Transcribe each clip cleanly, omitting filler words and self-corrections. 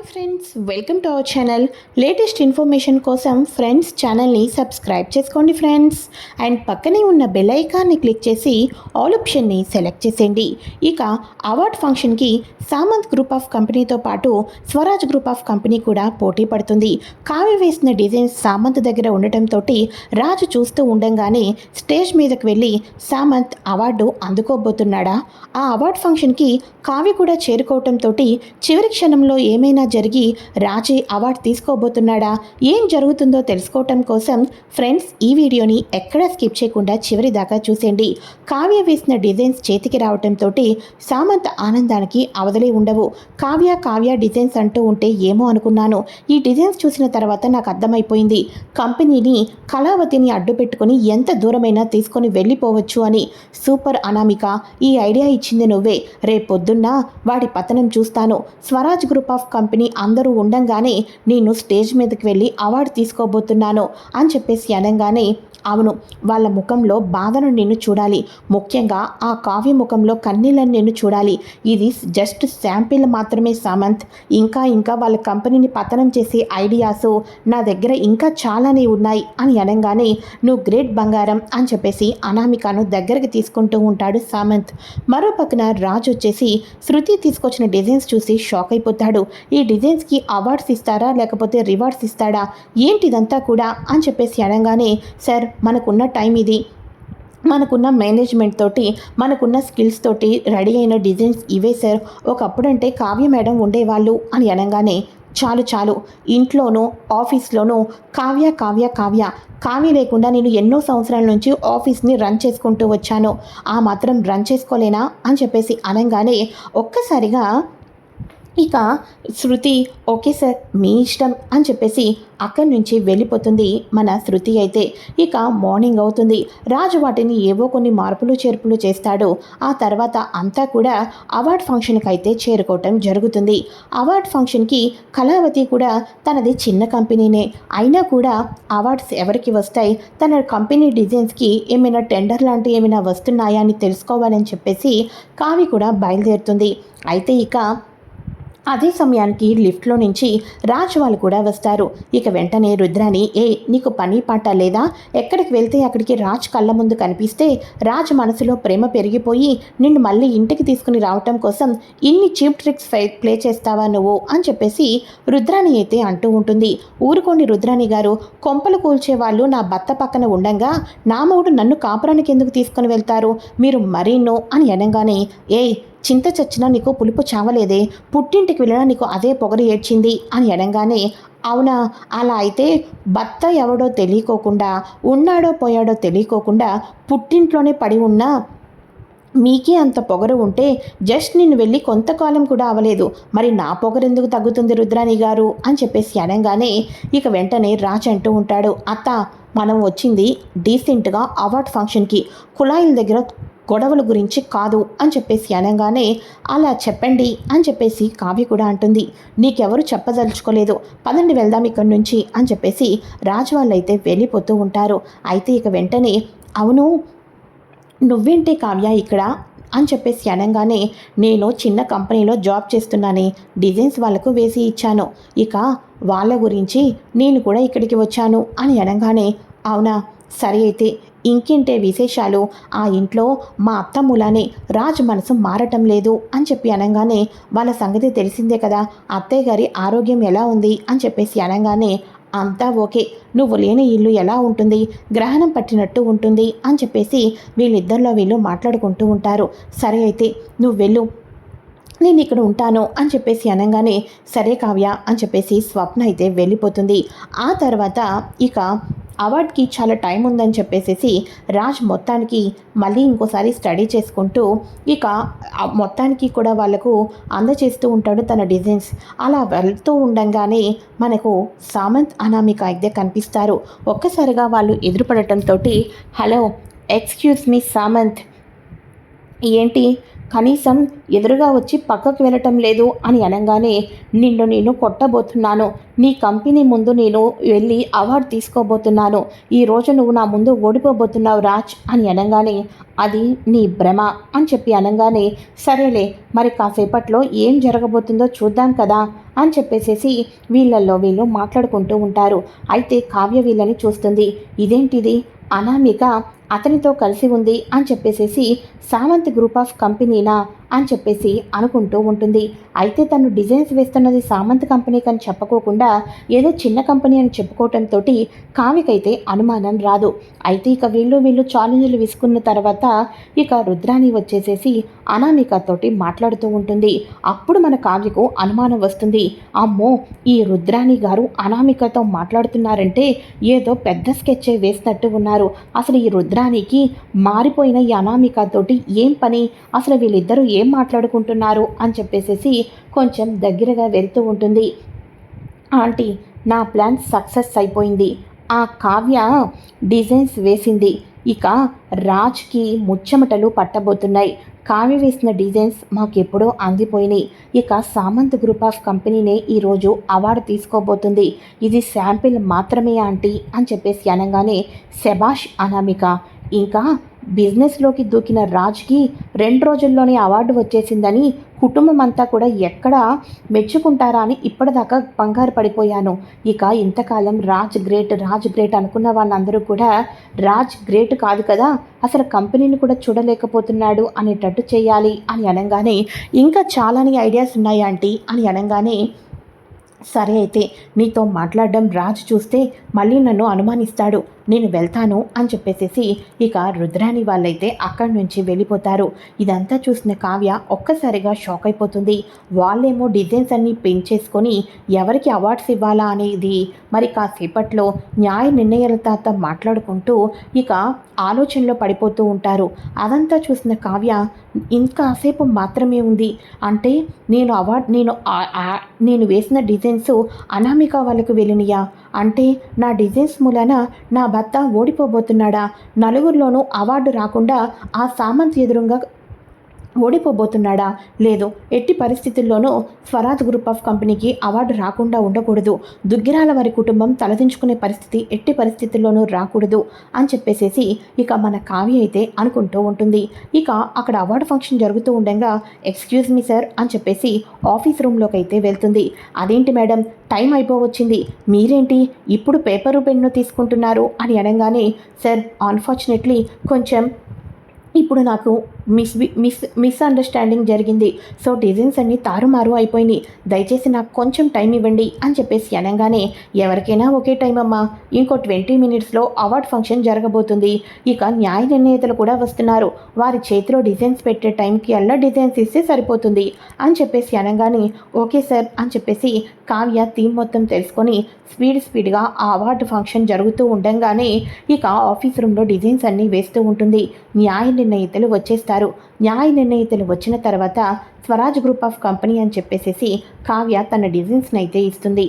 Hi friends, welcome to our channel. Latest information కోసం friends ఛానల్ని subscribe చేసుకోండి friends. And పక్కనే ఉన్న బెల్ ఐకాన్ని క్లిక్ చేసి ఆల్ ఆప్షన్ని సెలెక్ట్ చేసేయండి. ఇక అవార్డ్ ఫంక్షన్కి సామంత్ గ్రూప్ ఆఫ్ కంపెనీతో పాటు స్వరాజ్ గ్రూప్ ఆఫ్ కంపెనీ కూడా పోటీ పడుతుంది. కావ్య వేసిన డిజైన్స్ సామంత్ దగ్గర ఉండటంతో రాజు చూస్తూ ఉండంగానే స్టేజ్ మీదకి వెళ్ళి సామంత్ అవార్డు అందుకోబోతున్నాడా? ఆ అవార్డ్ ఫంక్షన్కి కావ్య కూడా చేరుకోవటంతో చివరి క్షణంలో ఏమైనా జరిగి రాజే అవార్డు తీసుకోబోతున్నాడా? ఏం జరుగుతుందో తెలుసుకోవటం కోసం ఫ్రెండ్స్ ఈ వీడియోని ఎక్కడా స్కిప్ చేయకుండా చివరి దాకా చూసేయండి. కావ్య వేసిన డిజైన్స్ చేతికి రావటంతో సామంత్ ఆనందానికి అవధులే ఉండవు. కావ్య డిజైన్స్ అంటూ ఉంటే ఏమో అనుకున్నాను. ఈ డిజైన్స్ చూసిన తర్వాత నాకు అర్థమైపోయింది, కంపెనీని కళావతిని అడ్డు పెట్టుకుని ఎంత దూరమైనా తీసుకొని వెళ్ళిపోవచ్చు అని. సూపర్ అనామిక, ఈ ఐడియా ఇచ్చింది నువ్వే. రేపొద్దున్న వాడి పతనం చూస్తాను. స్వరాజ్ గ్రూప్ ఆఫ్ కంపెనీ అందరూ ఉండంగానే నేను స్టేజ్ మీదకి వెళ్ళి అవార్డు తీసుకోబోతున్నాను అని చెప్పేసి అనగానే, అవును, వాళ్ళ ముఖంలో బాధను నేను చూడాలి. ముఖ్యంగా ఆ కావ్య ముఖంలో కన్నీళ్ళని నేను చూడాలి. ఇది జస్ట్ శాంపిల్ మాత్రమే సామంత్. ఇంకా వాళ్ళ కంపెనీని పతనం చేసే ఐడియాస్ నా దగ్గర ఇంకా చాలానే ఉన్నాయి అని అనగానే, నువ్వు గ్రేట్ బంగారం అని చెప్పేసి అనామికను దగ్గరికి తీసుకుంటూ ఉంటాడు సామంత్. మరో పక్కన రాజు వచ్చేసి శృతి తీసుకొచ్చిన డిజైన్స్ చూసి షాక్ అయిపోతాడు. ఈ డిజైన్స్కి అవార్డ్స్ ఇస్తారా లేకపోతే రివార్డ్స్ ఇస్తాడా ఏంటిదంతా కూడా అని చెప్పేసి అనగానే, సార్ మనకున్న టైం ఇది, మనకున్న మేనేజ్మెంట్ తోటి మనకున్న స్కిల్స్ తోటి రెడీ అయిన డిజైన్స్ ఇవే సార్. ఒకప్పుడంటే కావ్య మేడం ఉండేవాళ్ళు అని అనగానే, చాలు ఇంట్లోనూ ఆఫీస్లోనూ కావ్య లేకుండా నేను ఎన్నో సంవత్సరాల నుంచి ఆఫీస్ని రన్ చేసుకుంటూ వచ్చాను. ఆ మాత్రం రన్ చేసుకోలేనా అని చెప్పేసి అనగానే ఒక్కసారిగా ఇక శృతి ఓకే సార్ మీ ఇష్టం అని చెప్పేసి అక్కడి నుంచి వెళ్ళిపోతుంది మన శృతి. అయితే ఇక మార్నింగ్ అవుతుంది. రాజు వాటిని ఏవో కొన్ని మార్పులు చేర్పులు చేస్తాడు. ఆ తర్వాత అంతా కూడా అవార్డ్ ఫంక్షన్కి అయితే చేరుకోవటం జరుగుతుంది. అవార్డ్ ఫంక్షన్కి కళావతి కూడా తనది చిన్న కంపెనీనే అయినా కూడా అవార్డ్స్ ఎవరికి వస్తాయి, తన కంపెనీ డిజైన్స్కి ఏమైనా టెండర్ లాంటివి ఏమైనా వస్తున్నాయా అని తెలుసుకోవాలని చెప్పేసి కావి కూడా బయలుదేరుతుంది. అయితే ఇక అదే సమయానికి లిఫ్ట్లో నుంచి రాజ్ వాళ్ళు కూడా వస్తారు. ఇక వెంటనే రుద్రాని, నీకు పని పాట లేదా? ఎక్కడికి వెళ్తే అక్కడికి రాజ్ కళ్ళ ముందు కనిపిస్తే రాజ్ మనసులో ప్రేమ పెరిగిపోయి నిన్ను మళ్ళీ ఇంటికి తీసుకుని రావటం కోసం ఇన్ని చీప్ ట్రిక్స్ ప్లే చేస్తావా నువ్వు అని చెప్పేసి రుద్రాని అయితే అంటూ ఉంటుంది. ఊరుకోండి రుద్రాని గారు, కొంపలు కూల్చే వాళ్ళు నా భర్త పక్కన ఉండంగా నా మూడు నన్ను కాపురానికి ఎందుకు తీసుకుని వెళ్తారు మీరు మరీనో అని అనగానే, చింత చచ్చినా నీకు పులుపు చావలేదే, పుట్టింటికి వెళ్ళినా నీకు అదే పొగరు ఏడ్చింది అని అనగానే, అవునా, అలా అయితే భర్త ఎవడో తెలియకోకుండా ఉన్నాడో పోయాడో తెలియకోకుండా పుట్టింట్లోనే పడి ఉన్నా మీకే అంత పొగరు ఉంటే జస్ట్ నిన్ను వెళ్ళి కొంతకాలం కూడా అవ్వలేదు, మరి నా పొగరు ఎందుకు తగ్గుతుంది రుద్రాణి గారు అని చెప్పేసి అనగానే ఇక వెంటనే రాజ్ అంటూ ఉంటాడు, అత్త మనం వచ్చింది డీసెంట్గా అవార్డ్ ఫంక్షన్కి, కుళాయిల దగ్గర గొడవల గురించి కాదు అని చెప్పేసి అనగానే, అలా చెప్పండి అని చెప్పేసి కావ్య కూడా అంటుంది. నీకెవరు చెప్పదలుచుకోలేదు, పదండి వెళ్దాం ఇక్కడి నుంచి అని చెప్పేసి రాజు వాళ్ళైతే వెళ్ళిపోతూ ఉంటారు. అయితే ఇక వెంటనే, అవును నువ్వేంటి కావ్య ఇక్కడ అని చెప్పేసి అనగానే, నేను చిన్న కంపెనీలో జాబ్ చేస్తున్నానే, డిజైన్స్ వాళ్ళకు వేసి ఇచ్చాను, ఇక వాళ్ళ గురించి నేను కూడా ఇక్కడికి వచ్చాను అని అనగానే, అవునా సరే అయితే ఇంకేంటే విశేషాలు? ఆ ఇంట్లో మా అత్త మూలానే రాజ్ మనసు మారటం లేదు అని చెప్పి అనగానే, వాళ్ళ సంగతి తెలిసిందే కదా, అత్తయ్య గారి ఆరోగ్యం ఎలా ఉంది అని చెప్పేసి అనగానే, అంతా ఓకే, నువ్వు లేని ఇల్లు ఎలా ఉంటుంది, గ్రహణం పట్టినట్టు ఉంటుంది అని చెప్పేసి వీళ్ళిద్దరిలో వీళ్ళు మాట్లాడుకుంటూ ఉంటారు. సరే అయితే నువ్వు వెళ్ళు, నేను ఇక్కడ ఉంటాను అని చెప్పేసి అనగానే, సరే కావ్య అని చెప్పేసి స్వప్న అయితే వెళ్ళిపోతుంది. ఆ తర్వాత ఇక అవార్డ్కి చాలా టైం ఉందని చెప్పేసి రాజ్ మొత్తానికి మళ్ళీ ఇంకోసారి స్టడీ చేసుకుంటూ ఇక మొత్తానికి కూడా వాళ్ళకు అందచేస్తూ ఉంటాడు తన డిజైన్స్. అలా వెళ్తూ ఉండంగానే మనకు సామంత్ అనామిక అయితే కనిపిస్తారు. ఒక్కసారిగా వాళ్ళు ఎదురుపడటంతో, హలో ఎక్స్క్యూజ్ మీ సామంత్, ఏంటి కనీసం ఎదురుగా వచ్చి పక్కకు వెళ్ళటం లేదు అని అనగానే, నిన్ను నేను కొట్టబోతున్నాను, నీ కంపెనీ ముందు నేను వెళ్ళి అవార్డు తీసుకోబోతున్నాను, ఈరోజు నువ్వు నా ముందు ఓడిపోబోతున్నావు రాజ్ అని అనగానే, అది నీ భ్రమ అని చెప్పి అనగానే, సరేలే మరి కాసేపట్లో ఏం జరగబోతుందో చూద్దాం కదా అని చెప్పేసేసి వీళ్ళల్లో వీళ్ళు మాట్లాడుకుంటూ ఉంటారు. అయితే కావ్య వీళ్ళని చూస్తుంది. ఇదేంటిది, అనామిక అతనితో కలిసి ఉంది అని చెప్పేసేసి సామంత్ గ్రూప్ ఆఫ్ కంపెనీనా అని చెప్పేసి అనుకుంటూ ఉంటుంది. అయితే తను డిజైన్స్ వేస్తున్నది సామంత్ కంపెనీకి అని చెప్పుకోకుండా ఏదో చిన్న కంపెనీ అని చెప్పుకోవటంతో కావ్యకైతే అనుమానం రాదు. అయితే ఇక వీళ్ళు ఛాలెంజ్లు విసుకున్న తర్వాత ఇక రుద్రాణి వచ్చేసేసి అనామికతోటి మాట్లాడుతూ ఉంటుంది. అప్పుడు మన కావ్యకు అనుమానం వస్తుంది. అమ్మో, ఈ రుద్రాణి గారు అనామికతో మాట్లాడుతున్నారంటే ఏదో పెద్ద స్కెచ్చే వేసినట్టు ఉన్నారు. అసలు ఈ రుద్రాణికి మారిపోయిన ఈ అనామికతోటి ఏం పని, అసలు వీళ్ళిద్దరూ ఏం మాట్లాడుకుంటున్నారు అని చెప్పేసేసి కొంచెం దగ్గరగా వెళ్తూ ఉంటుంది. ఆంటీ, నా ప్లాన్ సక్సెస్ అయిపోయింది. ఆ కావ్య డిజైన్స్ వేసింది. ఇక రాజ్కి ముచ్చమటలు పట్టబోతున్నాయి. కావ్య వేసిన డిజైన్స్ మాకెప్పుడో అందిపోయినాయి. ఇక సామంత్ గ్రూప్ ఆఫ్ కంపెనీనే ఈరోజు అవార్డు తీసుకోబోతుంది. ఇది శాంపిల్ మాత్రమే ఆంటీ అని చెప్పేసి అనగానే, శభాష్ అనామిక, ఇంకా బిజినెస్లోకి దూకిన రాజ్కి 2 రోజుల్లోనే అవార్డు వచ్చేసిందని కుటుంబం అంతా కూడా ఎక్కడ మెచ్చుకుంటారా అని ఇప్పటిదాకా కంగారు పడిపోయాను. ఇక ఇంతకాలం రాజ్ గ్రేట్ అనుకున్న వాళ్ళందరూ కూడా రాజ్ గ్రేట్ కాదు కదా, అసలు కంపెనీని కూడా చూడలేకపోతున్నాడు అనేటట్టు చేయాలి అని అనగానే, ఇంకా చాలానే ఐడియాస్ ఉన్నాయి ఆంటీ అని అనగానే, సరే అయితే నీతో మాట్లాడడం రాజు చూస్తే మళ్ళీ నన్ను అనుమానిస్తాడు, నేను వెళ్తాను అని చెప్పేసేసి ఇక రుద్రాణి వాళ్ళైతే అక్కడి నుంచి వెళ్ళిపోతారు. ఇదంతా చూసిన కావ్య ఒక్కసారిగా షాక్ అయిపోతుంది. వాళ్ళేమో డిజైన్స్ అన్నీ పెంచేసుకొని ఎవరికి అవార్డ్స్ ఇవ్వాలా అనేది మరి కాసేపట్లో న్యాయ నిర్ణయాలతో మాట్లాడుకుంటూ ఇక ఆలోచనలో పడిపోతూ ఉంటారు. అదంతా చూసిన కావ్య, ఇంకాసేపు మాత్రమే ఉంది అంటే నేను వేసిన డిజైన్స్ అనామిక వాళ్ళకు వెళ్ళినయా అంటే నా డిజైన్స్ మూలన నా భర్త ఓడిపోబోతున్నాడా, నలుగురిలోనూ అవార్డు రాకుండా ఆ సామంత్ ఎదురుగా ఓడిపోబోతున్నాడా, లేదు ఎట్టి పరిస్థితుల్లోనూ స్వరాజ్ గ్రూప్ ఆఫ్ కంపెనీకి అవార్డు రాకుండా ఉండకూడదు, దుగ్గిరాల వారి కుటుంబం తలదించుకునే పరిస్థితి ఎట్టి పరిస్థితుల్లోనూ రాకూడదు అని చెప్పేసేసి ఇక మన కావ్య అయితే అనుకుంటూ ఉంటుంది. ఇక అక్కడ అవార్డు ఫంక్షన్ జరుగుతూ ఉండగా, ఎక్స్క్యూజ్ మీ సార్ అని చెప్పేసి ఆఫీస్ రూమ్లోకి అయితే వెళ్తుంది. అదేంటి మేడం, టైం అయిపోవచ్చింది, మీరేంటి ఇప్పుడు పేపరు పెన్ను తీసుకుంటున్నారు అని అనగానే, సార్ అన్ఫార్చునేట్లీ కొంచెం ఇప్పుడు నాకు మిస్అండర్స్టాండింగ్ జరిగింది, సో డిజైన్స్ అన్నీ తారుమారు అయిపోయినాయి, దయచేసి నాకు కొంచెం టైం ఇవ్వండి అని చెప్పేసి అనగానే, ఎవరికైనా ఒకే టైం అమ్మా, ఇంకో 20 మినిట్స్లో అవార్డ్ ఫంక్షన్ జరగబోతుంది, ఇక న్యాయ నిర్ణేతలు కూడా వస్తున్నారు, వారి చేతిలో డిజైన్స్ పెట్టే టైంకి అలా డిజైన్స్ ఇస్తే సరిపోతుంది అని చెప్పేసి అనగానే, ఓకే సార్ అని చెప్పేసి కావ్య థీమ్ మొత్తం తెలుసుకొని స్పీడ్గా ఆ అవార్డు ఫంక్షన్ జరుగుతూ ఉండగానే ఇక ఆఫీస్ రూమ్లో డిజైన్స్ అన్నీ వేస్తూ ఉంటుంది. న్యాయ నిర్ణయితలు వచ్చేస్తారు. న్యాయ నిర్ణయితలు వచ్చిన తర్వాత స్వరాజ్ గ్రూప్ ఆఫ్ కంపెనీ అని చెప్పేసేసి కావ్య తన డిజైన్స్ని అయితే ఇస్తుంది.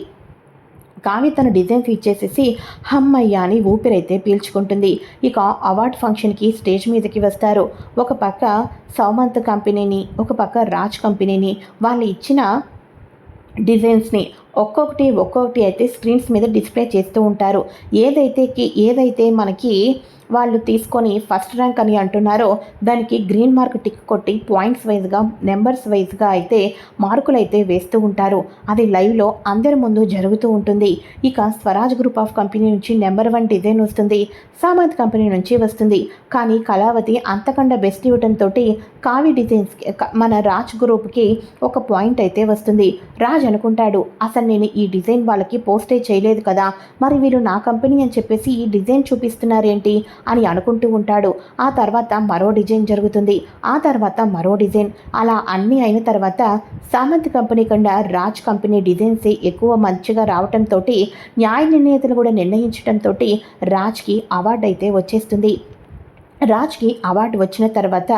కావ్య తన డిజైన్స్ ఇచ్చేసేసి హమ్మయ్య అని ఊపిరైతే పీల్చుకుంటుంది. ఇక అవార్డ్ ఫంక్షన్కి స్టేజ్ మీదకి వస్తారు. ఒక పక్క సామంత్ కంపెనీని, ఒక పక్క రాజ్ కంపెనీని వాళ్ళు ఇచ్చిన డిజైన్స్ని ఒక్కొక్కటి అయితే స్క్రీన్స్ మీద డిస్ప్లే చేస్తూ ఉంటారు. ఏదైతే మనకి వాళ్ళు తీసుకొని ఫస్ట్ ర్యాంక్ అని అంటున్నారో దానికి గ్రీన్ మార్క్ టిక్ కొట్టి పాయింట్స్ వైజ్గా నెంబర్స్ వైజ్గా అయితే మార్కులు అయితే వేస్తూ ఉంటారు. అది లైవ్లో అందరి ముందు జరుగుతూ ఉంటుంది. ఇక స్వరాజ్ గ్రూప్ ఆఫ్ కంపెనీ నుంచి నెంబర్ 1 డిజైన్ వస్తుంది, సామంత్ కంపెనీ నుంచి వస్తుంది. కానీ కళావతి అంతకంటే బెస్ట్ ఇవ్వడంతో కావి డిజైన్స్ మన రాజ్ గ్రూప్కి ఒక పాయింట్ అయితే వస్తుంది. రాజ్ అనుకుంటాడు, అసలు నేను ఈ డిజైన్ వాళ్ళకి పోస్టే చేయలేదు కదా, మరి వీళ్ళు నా కంపెనీ అని చెప్పేసి ఈ డిజైన్ చూపిస్తున్నారేంటి అని అనుకుంటూ ఉంటాడు. ఆ తర్వాత మరో డిజైన్ జరుగుతుంది, ఆ తర్వాత మరో డిజైన్, అలా అన్నీ అయిన తర్వాత సామంత్ కంపెనీ కన్నా రాజ్ కంపెనీ డిజైన్స్ ఎక్కువ మంచిగా రావడంతో న్యాయ నిర్ణేతలు కూడా నిర్ణయించడంతో రాజ్కి అవార్డు అయితే వచ్చేస్తుంది. రాజ్కి అవార్డు వచ్చిన తర్వాత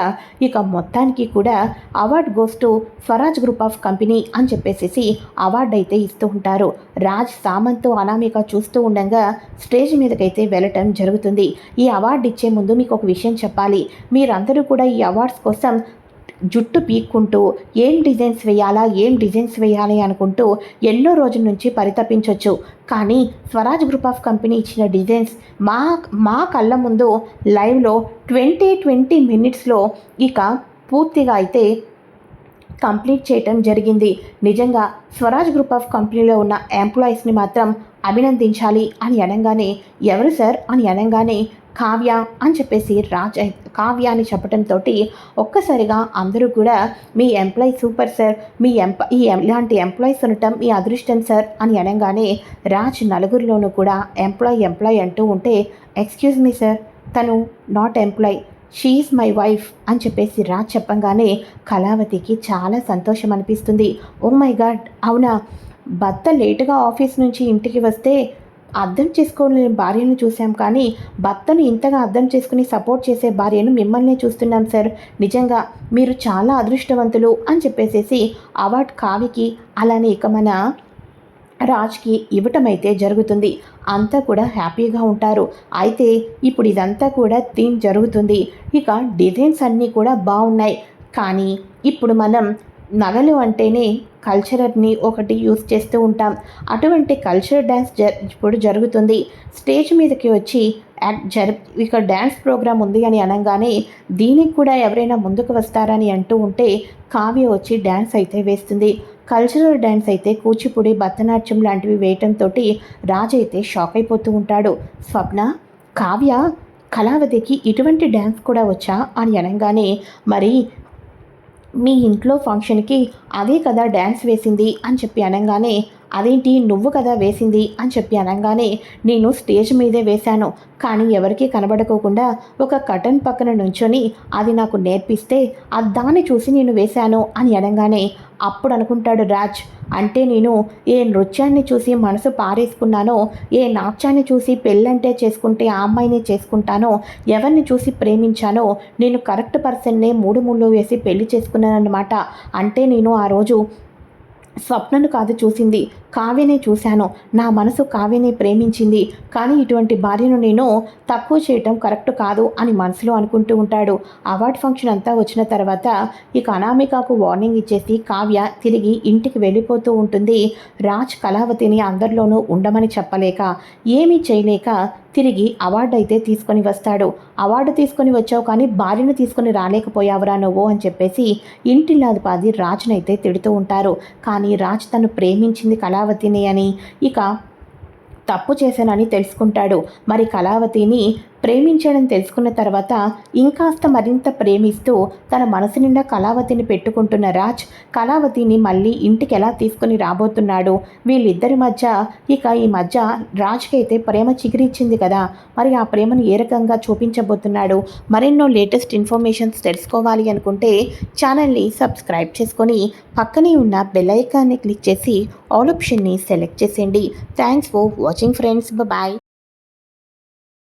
ఇక మొత్తానికి కూడా award goes to Swaraj group of company అని చెప్పేసి అవార్డు అయితే ఇస్తూ ఉంటారు. రాజ్ సామంత్ అనామిక చూస్తూ ఉండగా స్టేజ్ మీదకైతే వెళ్ళటం జరుగుతుంది. ఈ అవార్డు ఇచ్చే ముందు మీకు ఒక విషయం చెప్పాలి, మీరందరూ కూడా ఈ అవార్డ్స్ కోసం జుట్టు పీక్కుంటూ ఏం డిజైన్స్ వేయాలి అనుకుంటూ ఎన్నో రోజుల నుంచి పరితపించవచ్చు. కానీ స్వరాజ్ గ్రూప్ ఆఫ్ కంపెనీ ఇచ్చిన డిజైన్స్ మా మా కళ్ళ ముందు లైవ్లో 20 మినిట్స్లో ఇక పూర్తిగా అయితే కంప్లీట్ చేయటం జరిగింది. నిజంగా స్వరాజ్ గ్రూప్ ఆఫ్ కంపెనీలో ఉన్న ఎంప్లాయీస్ని మాత్రం అభినందించాలి అని అనగానే, ఎవరు సార్ అని అనగానే, కావ్య అని చెప్పేసి కావ్య అని చెప్పడంతో ఒక్కసారిగా అందరూ కూడా మీ ఎంప్లాయీ సూపర్ సార్, ఇలాంటి ఎంప్లాయీస్ ఉండటం మీ అదృష్టం సార్ అని అనగానే, రాజ్ నలుగురిలోనూ కూడా ఎంప్లాయీ అంటూ ఉంటే, ఎక్స్క్యూజ్ మీ సార్, తను not employee, she's my wife అని చెప్పేసి రాజ్ చెప్పంగానే కళావతికి చాలా సంతోషం అనిపిస్తుంది. ఓ మై గాడ్, అవునా, భర్త లేటుగా ఆఫీస్ నుంచి ఇంటికి వస్తే అర్థం చేసుకోలేని భార్యను చూసాం, కానీ భర్తను ఇంతగా అర్థం చేసుకుని సపోర్ట్ చేసే భార్యను మిమ్మల్నే చూస్తున్నాం సార్, నిజంగా మీరు చాలా అదృష్టవంతులు అని చెప్పేసేసి అవార్డ్ కావికి అలానే ఇక మన రాజ్కి ఇవ్వటమైతే జరుగుతుంది. అంతా కూడా హ్యాపీగా ఉంటారు. అయితే ఇప్పుడు ఇదంతా కూడా థీమ్ జరుగుతుంది. ఇక డిజైన్స్ అన్నీ కూడా బాగున్నాయి, కానీ ఇప్పుడు మనం నగలు అంటేనే కల్చరల్ని ఒకటి యూస్ చేస్తూ ఉంటాం. అటువంటి కల్చరల్ డ్యాన్స్ ఇప్పుడు జరుగుతుంది. స్టేజ్ మీదకి వచ్చి ఇక డ్యాన్స్ ప్రోగ్రామ్ ఉంది అని అనగానే, దీనికి కూడా ఎవరైనా ముందుకు వస్తారని అంటూ ఉంటే కావ్య వచ్చి డ్యాన్స్ అయితే వేస్తుంది. కల్చరల్ డ్యాన్స్ అయితే కూచిపూడి, భరతనాట్యం లాంటివి వేయటంతో రాజు అయితే షాక్ అయిపోతూ ఉంటాడు. స్వప్న, కావ్య కళావతికి ఇటువంటి డ్యాన్స్ కూడా వచ్చా అని అనగానే, మరి మీ ఇంట్లో ఫంక్షన్కి అదే కదా డ్యాన్స్ వేసింది అని చెప్పి అనగానే, అదేంటి నువ్వు కదా వేసింది అని చెప్పి అనగానే, నేను స్టేజ్ మీదే వేశాను, కానీ ఎవరికీ కనబడుకోకుండా ఒక కర్టన్ పక్కన నుంచొని అది నాకు నేర్పిస్తే దాన్ని చూసి నేను వేశాను అని అనగానే, అప్పుడు అనుకుంటాడు రాజ్, అంటే నేను ఏ నృత్యాన్ని చూసి మనసు పారేసుకున్నానో, ఏ నాట్యాన్ని చూసి పెళ్ళంటే చేసుకుంటే ఆ అమ్మాయినే చేసుకుంటానో, ఎవరిని చూసి ప్రేమించానో, నేను కరెక్ట్ పర్సన్నే 3 ముళ్ళు వేసి పెళ్లి చేసుకున్నానన్నమాట. అంటే నేను ఆ రోజు స్వప్నను కాదు చూసింది, కావ్యనే చూశాను. నా మనసు కావ్యనే ప్రేమించింది, కానీ ఇటువంటి భార్యను నేను తక్కువ చేయటం కరెక్ట్ కాదు అని మనసులో అనుకుంటూ ఉంటాడు. అవార్డ్ ఫంక్షన్ అంతా వచ్చిన తర్వాత ఇక అనామికకు వార్నింగ్ ఇచ్చేసి కావ్య తిరిగి ఇంటికి వెళ్ళిపోతూ ఉంటుంది. రాజ్ కళావతిని అందరిలోనూ ఉండమని చెప్పలేక, ఏమీ చేయలేక తిరిగి అవార్డు అయితే తీసుకొని వస్తాడు. అవార్డు తీసుకొని వచ్చావు కానీ భార్యను తీసుకొని రాలేకపోయావురా నువ్వు అని చెప్పేసి ఇంటిల్లాదిపాది రాజ్నైతే తిడుతూ ఉంటారు. కానీ రాజ్ తను ప్రేమించింది కళావతిని అని, ఇక తప్పు చేశానని తెలుసుకుంటాడు. మరి కళావతిని ప్రేమించడం తెలుసుకున్న తర్వాత ఇంకాస్త మరింత ప్రేమిస్తూ తన మనసు నిండా కళావతిని పెట్టుకుంటున్న రాజ్ కళావతిని మళ్ళీ ఇంటికి ఎలా తీసుకుని రాబోతున్నాడు, వీళ్ళిద్దరి మధ్య ఈ మధ్య రాజ్కి అయితే ప్రేమ చిగురిచ్చింది కదా, మరి ఆ ప్రేమను ఏ రకంగా చూపించబోతున్నాడు, మరెన్నో లేటెస్ట్ ఇన్ఫర్మేషన్స్ తెలుసుకోవాలి అనుకుంటే ఛానల్ని సబ్స్క్రైబ్ చేసుకొని పక్కనే ఉన్న బెల్ ఐకాన్ని క్లిక్ చేసి ఆల్ ఆప్షన్ని సెలెక్ట్ చేసేయండి. Thanks for watching friends, bye.